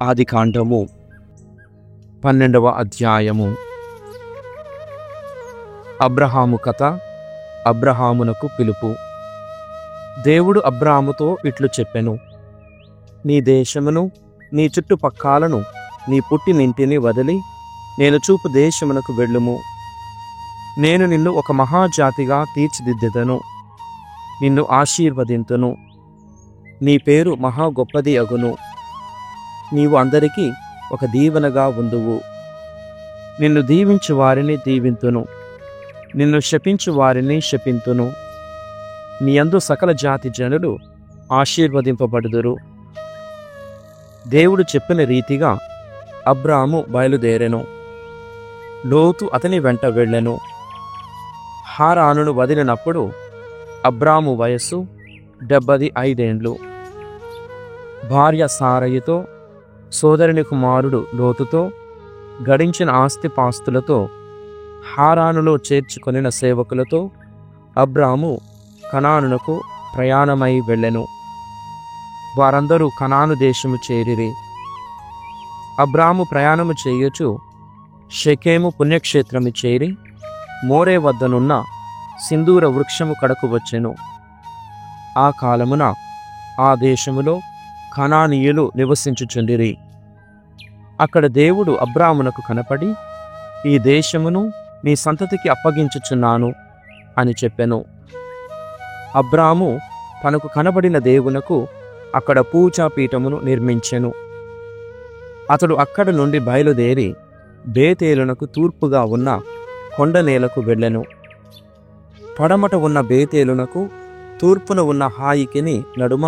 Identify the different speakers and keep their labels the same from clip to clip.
Speaker 1: ఆదికాండము 12వ అధ్యాయము. అబ్రహాము కథ. అబ్రహామునకు పిలుపు. దేవుడు అబ్రాహాముతో ఇట్లు చెప్పెను, నీ దేశమును నీ చుట్టుపక్కలను నీ పుట్టినింటిని వదిలి నేను చూపు దేశమునకు వెళ్ళుము. నేను నిన్ను ఒక మహాజాతిగా తీర్చిదిద్దెదను, నిన్ను ఆశీర్వదింతును, నీ పేరు మహా గొప్పది అగును. నీవు అందరికీ ఒక దీవెనగా ఉందువు. నిన్ను దీవించు వారిని దీవింతును, నిన్ను శపించు వారిని శపింతును. నీ యందు సకల జాతి జనులు ఆశీర్వదింపబడుదురు. దేవుడు చెప్పిన రీతిగా అబ్రాము బయలుదేరెను. లోతు అతని వెంట వెళ్ళెను. హారానును వదిలినప్పుడు అబ్రాము వయస్సు 75 ఏండ్లు. భార్య సారయితో, సోదరుని కుమారుడు లోతుతో గడించిన ఆస్తిపాస్తులతో, హారానులో చేర్చుకొనిన సేవకులతో అబ్రాము కనానునకు ప్రయాణమై వెళ్ళెను. వారందరూ కనాను దేశము చేరిరి. అబ్రాము ప్రయాణము చేయుచు షెకెము పుణ్యక్షేత్రము చేరి మోరే వద్దనున్న సింధూర వృక్షము కడకు వచ్చెను. ఆ కాలమున ఆ దేశములో కనానీయులు నివసించుచుండిరి. అక్కడ దేవుడు అబ్రామునకు కనపడి, ఈ దేశమును నీ సంతతికి అప్పగించుచున్నాను అని చెప్పెను. అబ్రాము తనకు కనబడిన దేవునకు అక్కడ పూజాపీఠమును నిర్మించెను. అతడు అక్కడ నుండి బయలుదేరి బేతేలునకు తూర్పుగా ఉన్న కొండనేలకు వెళ్ళెను. పడమట ఉన్న బేతేలునకు తూర్పున ఉన్న హాయికిని నడుమ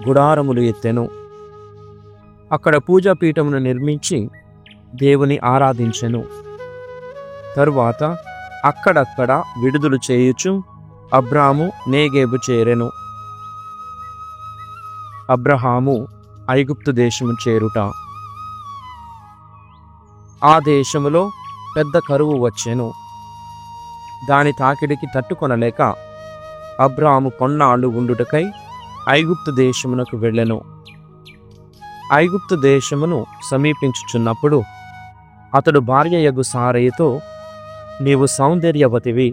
Speaker 1: గుడారములు ఎత్తెను. అక్కడ పూజాపీఠమును నిర్మించి దేవుని ఆరాధించెను. తరువాత అక్కడక్కడ విడుదలు చేయుచు అబ్రాము నేగేబు చేరెను. అబ్రహాము ఐగుప్తు దేశము చేరుట. ఆ దేశములో పెద్ద కరువు వచ్చెను. దాని తాకిడికి తట్టుకొనలేక అబ్రాము కొన్నాళ్ళు ఉండుటకై ఐగుప్తు దేశమునకు వెళ్ళెను. ఐగుప్తు దేశమును సమీపించుచున్నప్పుడు అతడు భార్యయగు సారయితో, నీవు సౌందర్యవతివి.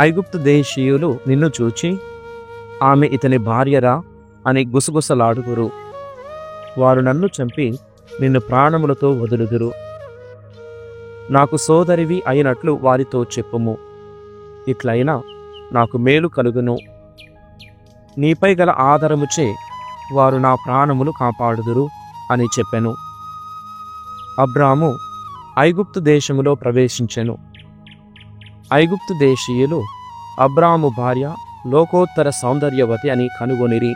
Speaker 1: ఐగుప్తు దేశీయులు నిన్ను చూచి, ఆమె ఇతని భార్యరా అని గుసగుసలాడుదురు. వారు నన్ను చంపి నిన్ను ప్రాణములతో వదులుదురు. నాకు సోదరివి అయినట్లు వారితో చెప్పుము. ఇట్లయినా నాకు మేలు కలుగును. నీపై గల ఆదరముచే వారు నా ప్రాణములు కాపాడుదురు అని చెప్పెను. అబ్రాము ఐగుప్తు దేశములో ప్రవేశించెను. ఐగుప్తు దేశీయులు అబ్రాము భార్య లోకోత్తర సౌందర్యవతి అని కనుగొనిరి.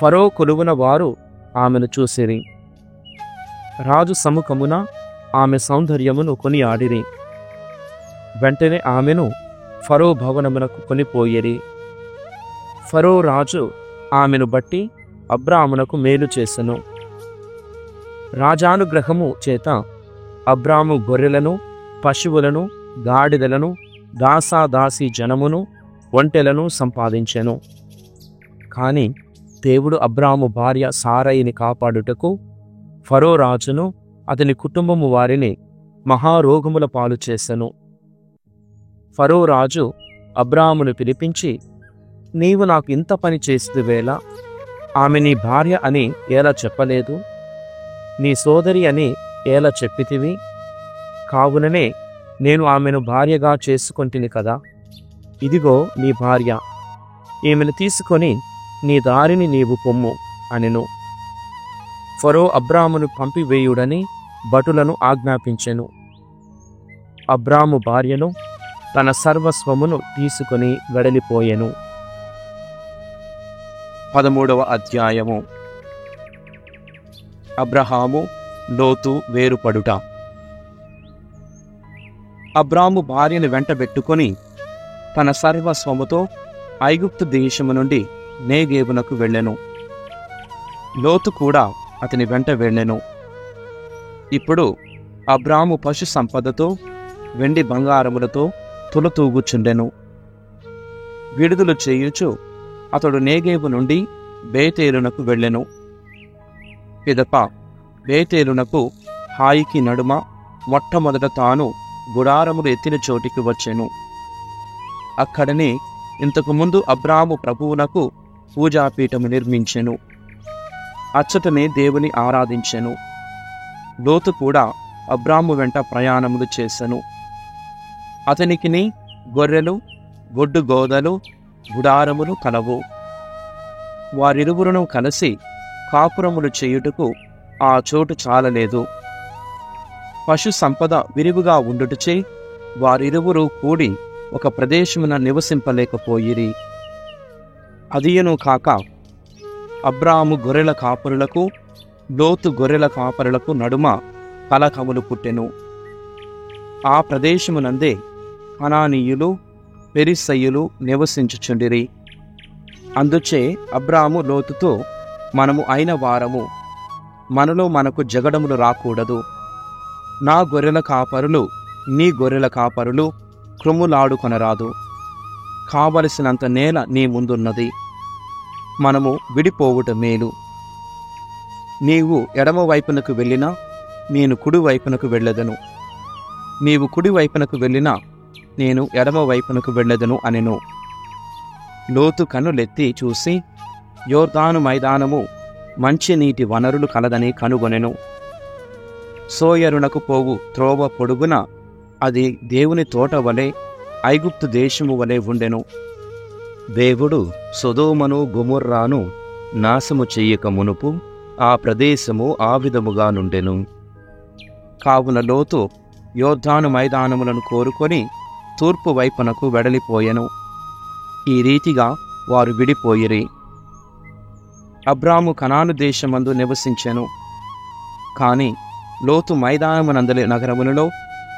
Speaker 1: ఫరో కొలువున వారు ఆమెను చూసిరి. రాజు సముఖమున ఆమె సౌందర్యమును కొనియాడిరి. వెంటనే ఆమెను ఫరో భవనమునకు కొనిపోయిరి. ఫరో రాజు ఆమెను బట్టి అబ్రామునకు మేలు చేసెను. రాజానుగ్రహము చేత అబ్రాము గొర్రెలను, పశువులను, గాడిదలను, దాసాదాసీ జనమును, ఒంటెలను సంపాదించెను. కాని దేవుడు అబ్రాము భార్య సారయిని కాపాడుటకు ఫరో రాజును అతని కుటుంబము వారిని మహారోగముల పాలు చేసెను. ఫరో రాజు అబ్రామును పిలిపించి, నీవు నాకు ఇంత పని చేసిదివేళ ఆమె నీ భార్య అని ఎలా చెప్పలేదు? నీ సోదరి అని ఎలా చెప్పితివి? కావుననే నేను ఆమెను భార్యగా చేసుకొంటిని కదా. ఇదిగో నీ భార్య, ఈమెను తీసుకొని నీ దారిని నీవు పొమ్ము అనెను. ఫరో అబ్రామును పంపివేయుడని భటులను ఆజ్ఞాపించెను. అబ్రాము భార్యను తన సర్వస్వమును తీసుకొని వెడలిపోయెను. 13వ అధ్యాయము. అబ్రహాము లోతు వేరుపడుట. అబ్రాము భార్యను వెంటబెట్టుకొని తన సర్వస్వముతో ఐగుప్తు దేశము నుండి నేగేబునకు వెళ్ళెను. లోతు కూడా అతని వెంట వెళ్ళెను. ఇప్పుడు అబ్రాము పశు సంపదతో, వెండి బంగారములతో తులతూగుచుండెను. విడుదల చేయుచు అతడు నేగేబు నుండి బేతేలునకు వెళ్ళెను. పిదప బేతేలునకు హాయికి నడుమ మొట్టమొదట తాను గుడారములు ఎత్తిన చోటికి వచ్చెను. అక్కడనే ఇంతకుముందు అబ్రాము ప్రభువునకు పూజాపీఠము నిర్మించెను. అచ్చటనే దేవుని ఆరాధించెను. లోతు కూడా అబ్రాము వెంట ప్రయాణములు చేసెను. అతనికిని గొర్రెలు, గొడ్డు గోదలు, గుడారములు కలవు. వారిరువురును కలిసి కాపురములు చేయుటకు ఆ చోటు చాలలేదు. పశు సంపద విరివిగా ఉండుటచే వారిరువురు కూడి ఒక ప్రదేశమున నివసింపలేకపోయిరి. అదియను కాక అబ్రాము గొర్రెల కాపరులకు, లోతు గొర్రెల కాపరులకు నడుమ కలహములు పుట్టెను. ఆ ప్రదేశమునందే కనానీయులు, పెరిసయ్యులు నివసించుచుండిరి. అందుచే అబ్రాము లోతుతో, మనము అయిన వారము, మనలో మనకు జగడములు రాకూడదు. నా గొర్రెల కాపరులు నీ గొర్రెల కాపరులు క్రొమ్ములాడుకొనరాదు. కావలసినంత నేల నీ ముందున్నది. మనము విడిపోవుట మేలు. నీవు ఎడమ వైపునకు వెళ్ళినా నేను కుడి వైపునకు వెళ్ళెదను. నీవు కుడి వైపునకు వెళ్ళినా నేను ఎడమ వైపునకు వెళ్ళెదను అనెను. లోతు కన్నులెత్తి చూసి యోర్దాను మైదానము మంచి నీటి వనరులు కలదని కనుగొనెను. సోయరునకు పోవు త్రోవ పొడుగున అది దేవుని తోట వలె, ఐగుప్తు దేశము వలె ఉండెను. దేవుడు సొదొమను గొమొర్రాను నాశము చెయ్యక మునుపు ఆ ప్రదేశము ఆ విధముగా నుండెను. కావున లోతు యోర్దాను మైదానములను కోరుకొని తూర్పు వైపునకు వెడలిపోయెను. ఈ రీతిగా వారు విడిపోయిరి. అబ్రాము కనాను దేశమందు నివసించెను. కాని లోతు మైదానమునందలి నగరములలో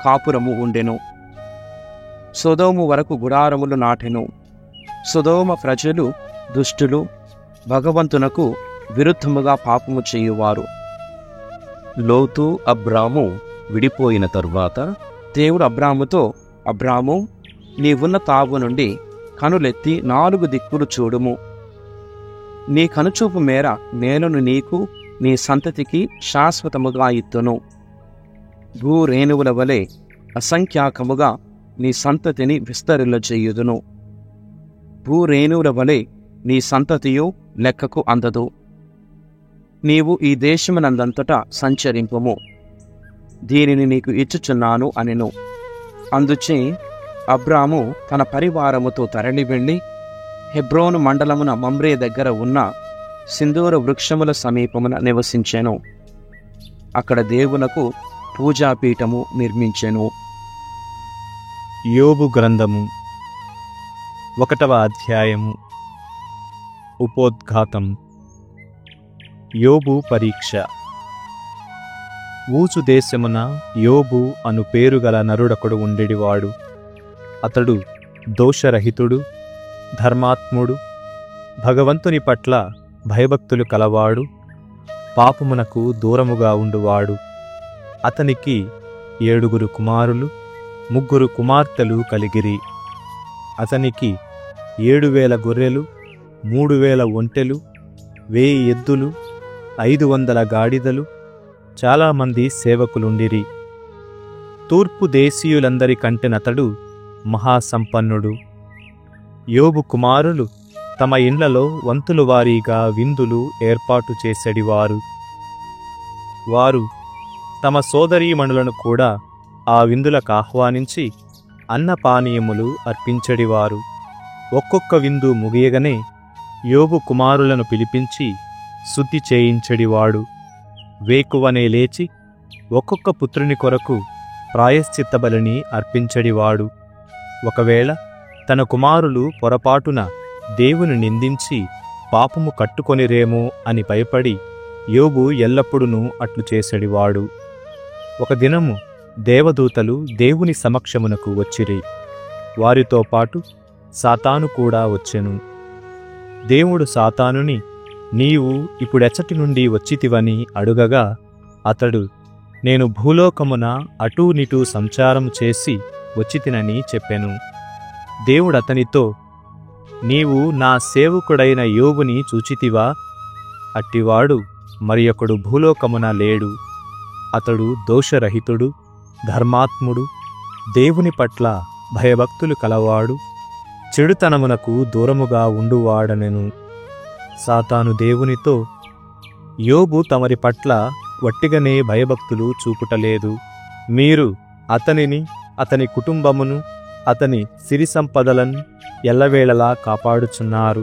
Speaker 1: కాపురము ఉండెను. సొదొము వరకు గుడారములు నాటెను. సొదొమ ప్రజలు దుష్టులు, భగవంతునకు విరుద్ధముగా పాపము చేయువారు. లోతు అబ్రాము విడిపోయిన తరువాత దేవుడు అబ్రాముతో, అబ్రాము, నీవున్న తావు నుండి కనులెత్తి 4 దిక్కులు చూడుము. నీ కనుచూపు మేర నేలను నీకు నీ సంతతికి శాశ్వతముగా ఇత్తును. భూరేణువుల వలె అసంఖ్యాకముగా నీ సంతతిని విస్తరిల్లజేయుదును. భూరేణువుల వలె నీ సంతతియు లెక్కకు అందదు. నీవు ఈ దేశమునందంతటా సంచరింపుము. దీనిని నీకు ఇచ్చుచున్నాను అనెను. అందుచే అబ్రాము తన పరివారముతో తరలి వెళ్ళి హెబ్రోను మండలమున మమ్రే దగ్గర ఉన్న సింధూర వృక్షముల సమీపమున నివసించెను. అక్కడ దేవునకు పూజాపీఠము నిర్మించెను.
Speaker 2: యోబు గ్రంథము 1వ అధ్యాయము. ఉపోద్ఘాతం. యోబు పరీక్ష. ఊచు దేశమున యోబు అను పేరుగల నరుడొకడు ఉండెడివాడు. అతడు దోషరహితుడు, ధర్మాత్ముడు, భగవంతుని పట్ల భయభక్తులు కలవాడు, పాపమునకు దూరముగా ఉండువాడు. అతనికి 7 కుమారులు, 3 కుమార్తెలు కలిగిరి. అతనికి 7,000 గొర్రెలు, 3,000 ఒంటెలు, 1000 ఎద్దులు, 500 గాడిదలు, చాలామంది సేవకులుండిరి. తూర్పు దేశీయులందరికంటెనతడు మహాసంపన్నుడు. యోబు కుమారులు తమ ఇండ్లలో వంతుల వారీగా విందులు ఏర్పాటు చేసెడివారు. వారు తమ సోదరీమణులను కూడా ఆ విందులకు ఆహ్వానించి అన్నపానీయములు అర్పించెడివారు. ఒక్కొక్క విందు ముగియగనే యోబు కుమారులను పిలిపించి శుద్ధి చేయించెడివాడు. వేకువనే లేచి ఒక్కొక్క పుత్రుని కొరకు ప్రాయశ్చిత్త బలిని అర్పించెడివాడు. ఒకవేళ తన కుమారులు పొరపాటున దేవుని నిందించి పాపము కట్టుకొనిరేమో అని భయపడి యోబు ఎల్లప్పుడూ అట్లు చేసెడివాడు. ఒక దినము దేవదూతలు దేవుని సమక్షమునకు వచ్చిరి. వారితో పాటు సాతాను కూడా వచ్చెను. దేవుడు సాతానుని, నీవు ఇప్పుడెచ్చటి నుండి వచ్చితివని అడుగగా అతడు, నేను భూలోకమున అటూనిటూ సంచారం చేసి వచ్చితినని చెప్పెను. దేవుడతనితో, నీవు నా సేవకుడైన యోబుని చూచితివా? అట్టివాడు మరి ఒకడు భూలోకమున లేడు. అతడు దోషరహితుడు, ధర్మాత్ముడు, దేవుని పట్ల భయభక్తులు కలవాడు, చెడుతనమునకు దూరముగా ఉండువాడనెను. సాతాను దేవునితో, యోబు తమరి పట్ల వట్టిగనే భయభక్తులు చూపుటలేదు. మీరు అతనిని, అతని కుటుంబమును, అతని సిరి సంపదలను ఎల్లవేళలా కాపాడుచున్నారు.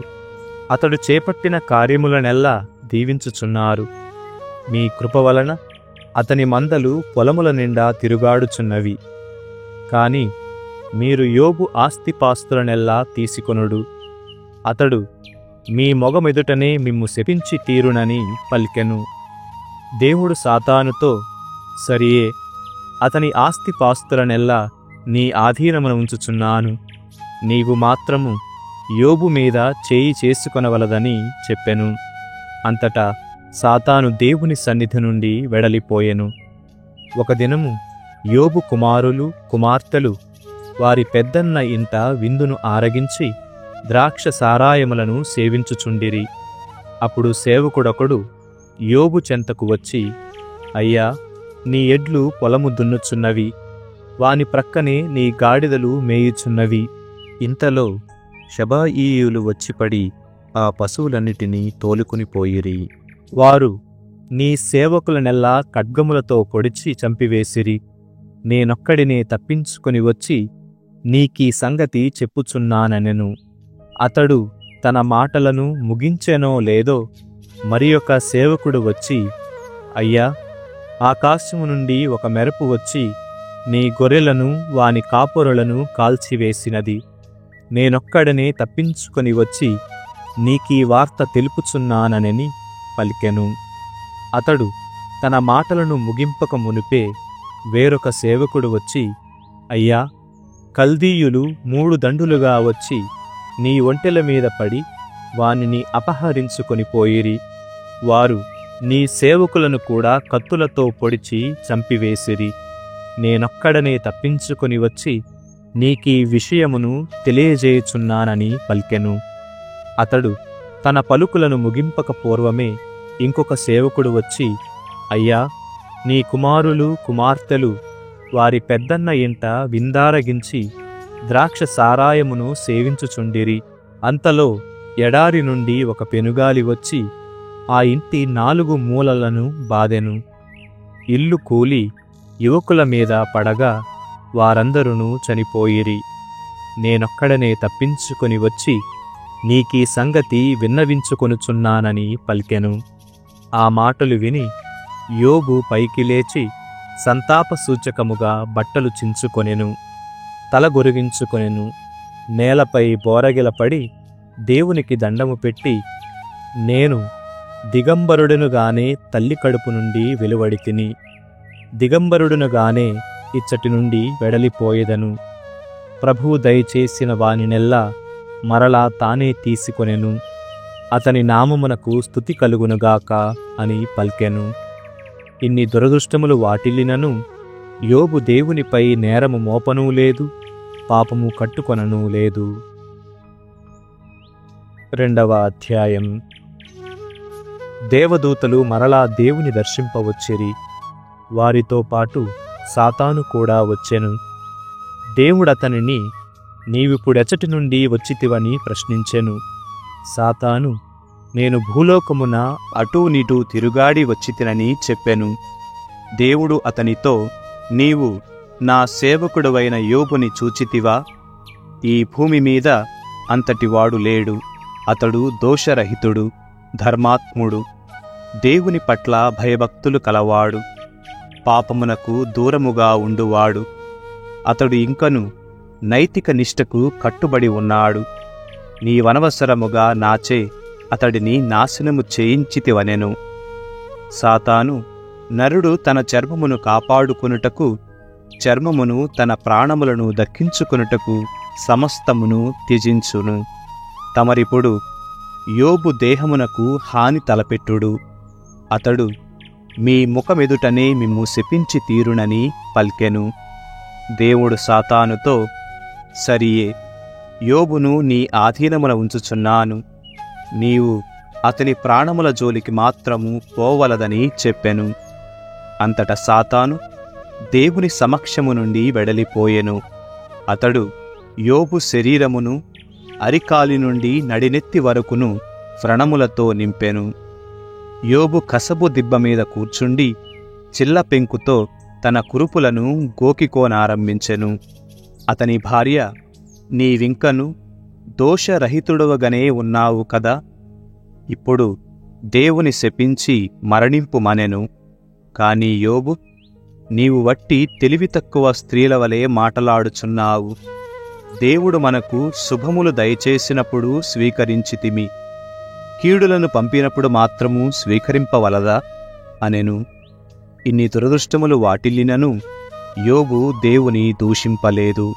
Speaker 2: అతడు చేపట్టిన కార్యములనెల్లా దీవించుచున్నారు. మీ కృప వలన అతని మందలు పొలముల నిండా తిరుగాడుచున్నవి. కాని మీరు యోబు ఆస్తిపాస్తులనెల్లా తీసుకొనుడు. అతడు మీ మొగమెదుటనే మిమ్ము శపించి తీరునని పలికెను. దేవుడు సాతానుతో, సరియే, అతని ఆస్తిపాస్తులనెల్లా నీ ఆధీనమున ఉంచుచున్నాను. నీవు మాత్రము యోబు మీద చేయి చేసుకొనవలదని చెప్పెను. అంతటా సాతాను దేవుని సన్నిధి నుండి వెడలిపోయెను. ఒక దినము యోబు కుమారులు, కుమార్తెలు వారి పెద్దన్న ఇంట విందును ఆరగించి ద్రాక్ష సారాయములను సేవించుచుండిరి. అప్పుడు సేవకుడొకడు యోబు చెంతకు వచ్చి, అయ్యా, నీ ఎడ్లు పొలము దున్నుచున్నవి, వాని ప్రక్కనే నీ గాడిదలు మేయుచున్నవి. ఇంతలో షబాయీయులు వచ్చిపడి ఆ పశువులన్నిటినీ తోలుకునిపోయిరి. వారు నీ సేవకులనెల్లా ఖడ్గములతో పొడిచి చంపివేసిరి. నేనొక్కడినే తప్పించుకొని వచ్చి నీకీ సంగతి చెప్పుచున్నానెను. అతడు తన మాటలను ముగించెనో లేదో మరి ఒక సేవకుడు వచ్చి, అయ్యా, ఆకాశము నుండి ఒక మెరుపు వచ్చి నీ గొర్రెలను వాని కాపురులను కాల్చివేసినది. నేనొక్కడనే తప్పించుకొని వచ్చి నీకీ వార్త తెలుపుచున్నానని పలికెను. అతడు తన మాటలను ముగింపక మునిపే వేరొక సేవకుడు వచ్చి, అయ్యా, కల్దీయులు 3 దండులుగా వచ్చి నీ ఒంటెల మీద పడి వానిని అపహరించుకొని పోయిరి. వారు నీ సేవకులను కూడా కత్తులతో పొడిచి చంపివేసిరి. నేనొక్కడనే తప్పించుకొని వచ్చి నీకీ విషయమును తెలియజేయుచున్నానని పలికెను. అతడు తన పలుకులను ముగింపక పూర్వమే ఇంకొక సేవకుడు వచ్చి, అయ్యా, నీ కుమారులు, కుమార్తెలు వారి పెద్దన్న ఇంట విందారగించి ద్రాక్ష సారాయమును సేవించుచుండిరి. అంతలో ఎడారి నుండి ఒక పెనుగాలి వచ్చి ఆ ఇంటి 4 మూలలను బాదెను. ఇల్లు కూలి యువకుల మీద పడగా వారందరూ చనిపోయిరి. నేనొక్కడనే తప్పించుకొని వచ్చి నీకీ సంగతి విన్నవించుకొనుచున్నానని పలికెను. ఆ మాటలు విని యోబు పైకి లేచి సంతాప సూచకముగా బట్టలు చించుకొనెను, తల గొరిగించుకొనెను. నేలపై బోరగిలపడి దేవునికి దండము పెట్టి, నేను దిగంబరుడనుగానే తల్లి కడుపు నుండి వెలువడితిని, దిగంబరుడునుగానే ఇచ్చటి నుండి వెడలిపోయేదను. ప్రభువు దయచేసిన వానినెల్లా మరలా తానే తీసుకొనెను. అతని నామమునకు స్తుతి కలుగునుగాక అని పలికెను. ఇన్ని దురదృష్టములు వాటిల్లినను యోబు దేవునిపై నేరము మోపనూ లేదు, పాపము కట్టుకొననూ లేదు. 2వ అధ్యాయం. దేవదూతలు మరలా దేవుని దర్శింపవచ్చిరి. వారితో పాటు సాతాను కూడా వచ్చెను. దేవుడతనిని, నీవిప్పుడెచ్చటి నుండి వచ్చితివని ప్రశ్నించెను. సాతాను, నేను భూలోకమున
Speaker 1: అటూనిటూ తిరుగాడి వచ్చితినని చెప్పెను. దేవుడు అతనితో, నీవు నా సేవకుడవైన యోబుని చూచితివా? ఈ భూమి మీద అంతటివాడు లేడు. అతడు దోషరహితుడు, ధర్మాత్ముడు, దేవుని పట్ల భయభక్తులు కలవాడు, పాపమునకు దూరముగా ఉండువాడు. అతడు ఇంకను నైతిక నిష్టకు కట్టుబడి ఉన్నాడు. నీవనవసరముగా నాచే అతడిని నాశనము చేయించితివనెను. సాతాను, నరుడు తన చర్మమును కాపాడుకొనుటకు, చర్మమును తన ప్రాణములను దక్కించుకొనుటకు సమస్తమును త్యజించును. తమరిప్పుడు యోబు దేహమునకు హాని తలపెట్టుడు. అతడు మీ ముఖమెదుటనే మిమ్ము శపించి తీరునని పల్కెను. దేవుడు సాతానుతో, సరియే, యోబును నీ ఆధీనమున ఉంచుచున్నాను. నీవు
Speaker 2: అతని ప్రాణముల జోలికి మాత్రము పోవలదని చెప్పెను. అంతట సాతాను దేవుని సమక్షము నుండి వెడలిపోయెను. అతడు యోబు శరీరమును అరికాలి నుండి నడినెత్తి వరకును వ్రణములతో నింపెను. యోబు కసబు దిబ్బ మీద కూర్చుండి చిల్ల పెంకుతో తన కురుపులను గోకికోనారంభించెను. అతని భార్య, నీవింకను దోషరహితుడవగానే ఉన్నావు కదా, ఇప్పుడు దేవుని శపించి మరణింపుమనెను. కాని యోబు, నీవు వట్టి తెలివి తక్కువ స్త్రీల వలె మాటలాడుచున్నావు. దేవుడు మనకు శుభములు దయచేసినప్పుడు స్వీకరించితిమి, కీడులను పంపినప్పుడు మాత్రము స్వీకరింపవలదా అనెను. ఇన్ని దురదృష్టములు వాటిల్లినను యోబు దేవుని దూషింపలేదు.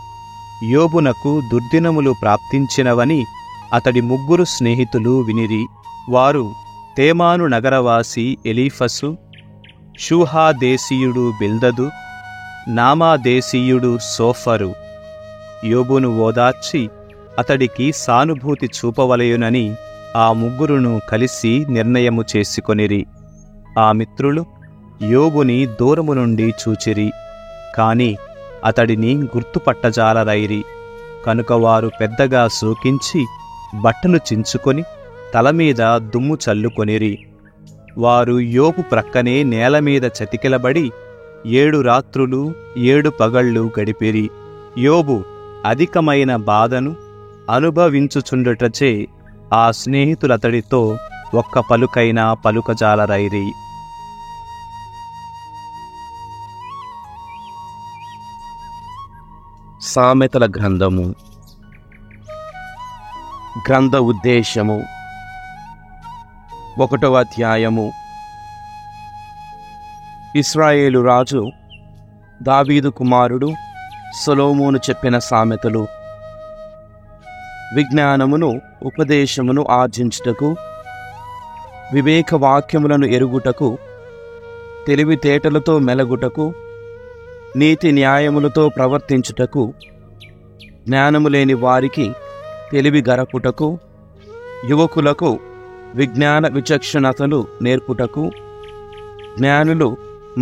Speaker 2: యోబునకు దుర్దినములు ప్రాప్తించినవని అతడి 3 స్నేహితులు వినిరి. వారు తేమాను నగరవాసి ఎలీఫసు, షూహా దేశీయుడు బిల్దదు, నామా దేశీయుడు సోఫరు. యోబును ఓదార్చి అతడికి సానుభూతి చూపవలయునని ఆ 3 కలిసి నిర్ణయము చేసుకొనిరి. ఆ మిత్రులు యోబుని దూరము నుండి చూచిరి, కాని అతడిని గుర్తుపట్టజాలరైరి. కనుక వారు పెద్దగా శోకించి బట్టలు చించుకొని తలమీద దుమ్ము చల్లుకొనిరి. వారు యోబు ప్రక్కనే నేలమీద చతికిలబడి 7 రాత్రులు 7 పగళ్ళు గడిపిరి. యోబు అధికమైన బాధను అనుభవించుచుండుటచే ఆ స్నేహితులతడితో ఒక్క పలుకైనా పలుకజాలరైరి.
Speaker 1: సామెతల గ్రంథము. గ్రంథ ఉద్దేశము. 1వ అధ్యాయము. ఇశ్రాయేలు రాజు దావీదు కుమారుడు సొలొమోను చెప్పిన సామెతలు. విజ్ఞానమును ఉపదేశమును ఆర్జించుటకు, వివేక వాక్యములను ఎరుగుటకు, తెలివితేటలతో మెలగుటకు, నీతి న్యాయములతో ప్రవర్తించుటకు, జ్ఞానము లేని వారికి తెలివి గరపుటకు, యువకులకు విజ్ఞాన విచక్షణతలు నేర్పుటకు, జ్ఞానులు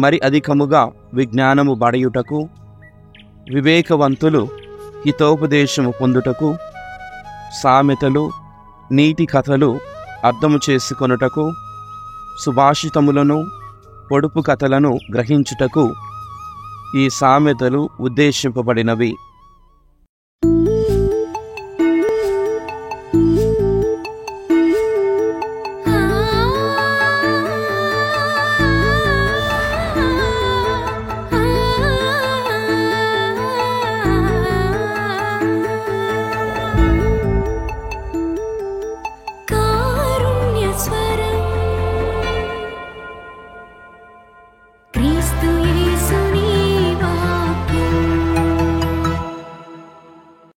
Speaker 1: మరి అధికముగా విజ్ఞానము బడయుటకు, వివేకవంతులు హితోపదేశము పొందుటకు, సామెతలు నీతి కథలు అర్థము చేసుకొనుటకు, సుభాషితములను పొడుపు కథలను గ్రహించుటకు ఈ సామెతలు ఉద్దేశింపబడినవి.